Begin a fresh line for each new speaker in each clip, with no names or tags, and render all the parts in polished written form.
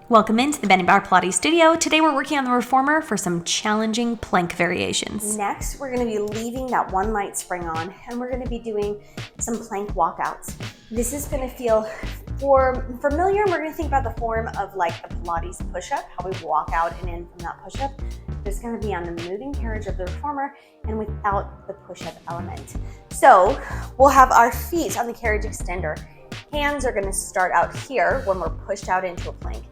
Welcome into the Bennie Barre Pilates Studio. Today we're working on the reformer for some challenging plank variations.
Next, we're going to be leaving that one light spring on and we're going to be doing some plank walkouts. This is going to feel familiar. We're going to think about the form of like a Pilates push-up, how we walk out and in from that push-up. It's going to be on the moving carriage of the reformer and without the push-up element. So we'll have our feet on the carriage extender. Hands are going to start out here when we're pushed out into a plank.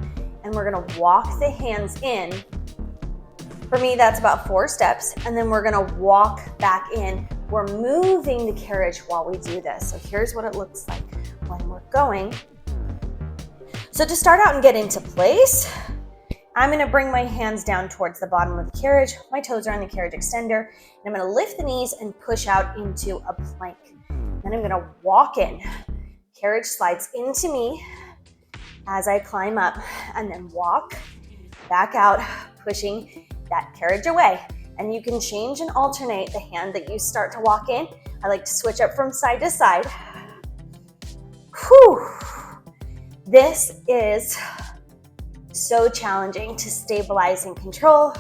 And we're gonna walk the hands in. For me, that's about 4 steps. And then we're gonna walk back in. We're moving the carriage while we do this. So here's what it looks like when we're going. So to start out and get into place, I'm gonna bring my hands down towards the bottom of the carriage. My toes are on the carriage extender. And I'm gonna lift the knees and push out into a plank. Then I'm gonna walk in. Carriage slides into me as I climb up and then walk back out, pushing that carriage away. And you can change and alternate the hand that you start to walk in. I like to switch up from side to side. Whew. This is so challenging to stabilize and control.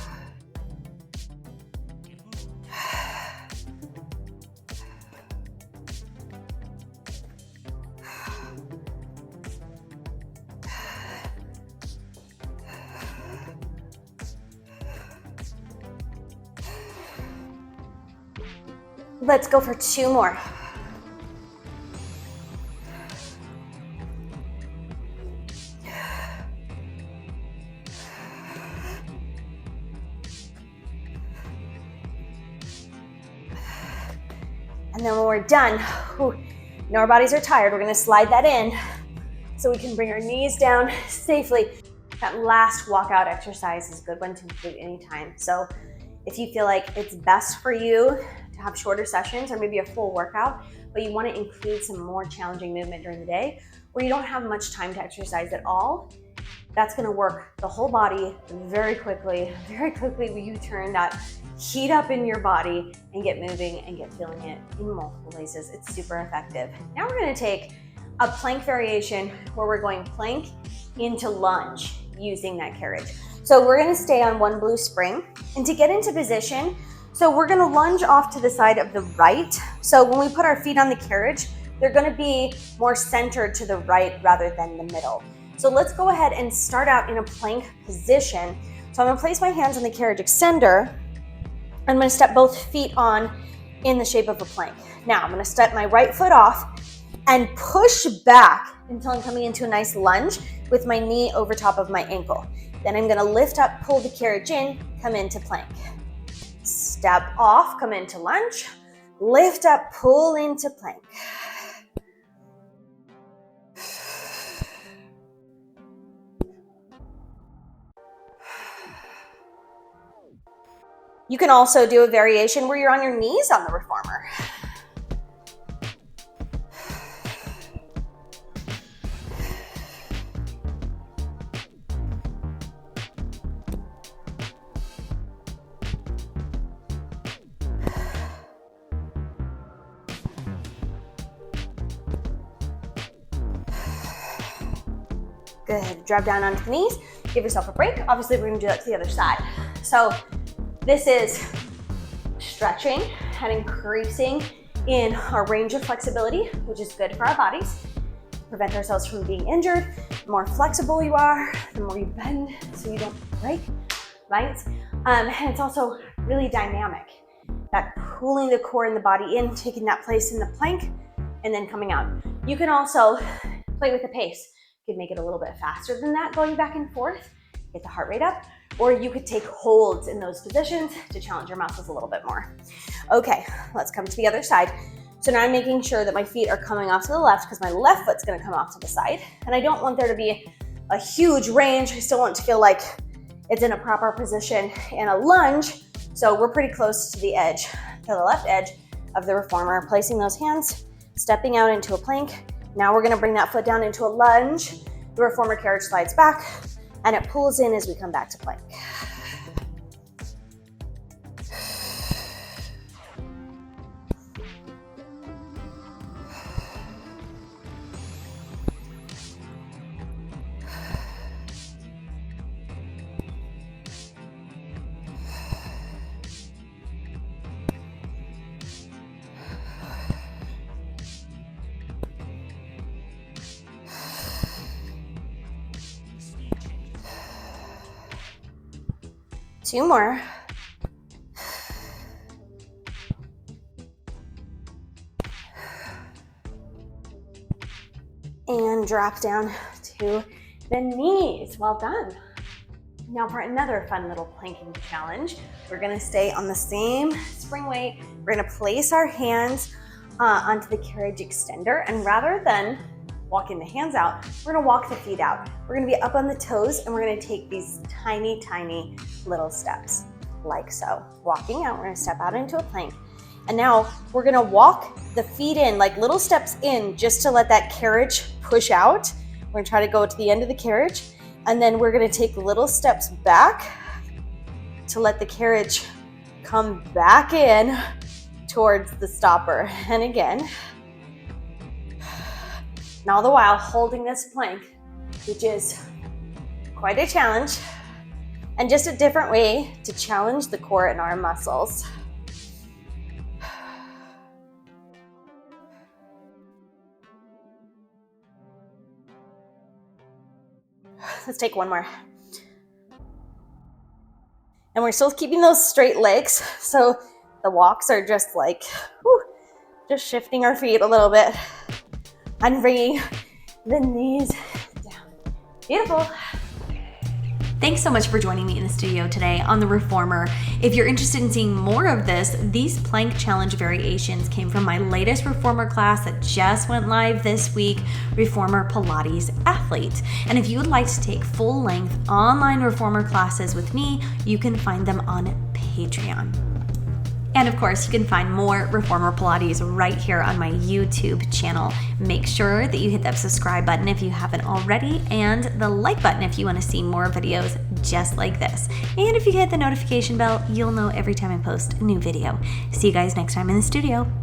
Let's go for 2 more. And then when we're done, our bodies are tired, we're gonna slide that in so we can bring our knees down safely. That last walkout exercise is a good one to include anytime. So if you feel like it's best for you to have shorter sessions or maybe a full workout, but you want to include some more challenging movement during the day where you don't have much time to exercise at all, that's going to work the whole body very quickly. Very quickly you turn that heat up in your body and get moving and get feeling it in multiple places. It's super effective. Now we're going to take a plank variation where we're going plank into lunge using that carriage. So we're gonna stay on one blue spring, and to get into position, so we're gonna lunge off to the side of the right. So when we put our feet on the carriage, they're gonna be more centered to the right rather than the middle. So let's go ahead and start out in a plank position. So I'm gonna place my hands on the carriage extender. I'm gonna step both feet on in the shape of a plank. Now I'm gonna step my right foot off and push back until I'm coming into a nice lunge with my knee over top of my ankle. Then I'm gonna lift up, pull the carriage in, come into plank. Step off, come into lunge, lift up, pull into plank. You can also do a variation where you're on your knees on the reformer. Good, drop down onto the knees, give yourself a break. Obviously, we're gonna do that to the other side. So this is stretching and increasing in our range of flexibility, which is good for our bodies. Prevent ourselves from being injured. The more flexible you are, the more you bend so you don't break, right? And it's also really dynamic. That pulling the core and the body in, taking that place in the plank, and then coming out. You can also play with the pace. You could make it a little bit faster than that, going back and forth, get the heart rate up, or you could take holds in those positions to challenge your muscles a little bit more. Okay, let's come to the other side. So now I'm making sure that my feet are coming off to the left because my left foot's gonna come off to the side. And I don't want there to be a huge range. I still want it to feel like it's in a proper position in a lunge. So we're pretty close to the edge, to the left edge of the reformer, placing those hands, stepping out into a plank. Now we're gonna bring that foot down into a lunge. The reformer carriage slides back and it pulls in as we come back to plank. 2 more. And drop down to the knees. Well done. Now for another fun little planking challenge, we're gonna stay on the same spring weight. We're gonna place our hands onto the carriage extender, and rather than walking the hands out, we're gonna walk the feet out. We're gonna be up on the toes, and we're gonna take these tiny, tiny little steps, like so. Walking out, we're gonna step out into a plank. And now we're gonna walk the feet in, like little steps in, just to let that carriage push out. We're gonna try to go to the end of the carriage, and then we're gonna take little steps back to let the carriage come back in towards the stopper. And again, and all the while holding this plank, which is quite a challenge, and just a different way to challenge the core and our muscles. Let's take one more. And we're still keeping those straight legs, so the walks are just like, just shifting our feet a little bit and bringing the knees down. Beautiful.
Thanks so much for joining me in the studio today on the Reformer. If you're interested in seeing more of this, these plank challenge variations came from my latest Reformer class that just went live this week, Reformer Pilates Athlete. And if you would like to take full-length online Reformer classes with me, you can find them on Patreon. And of course, you can find more Reformer Pilates right here on my YouTube channel. Make sure that you hit that subscribe button if you haven't already, and the like button if you want to see more videos just like this. And if you hit the notification bell, you'll know every time I post a new video. See you guys next time in the studio.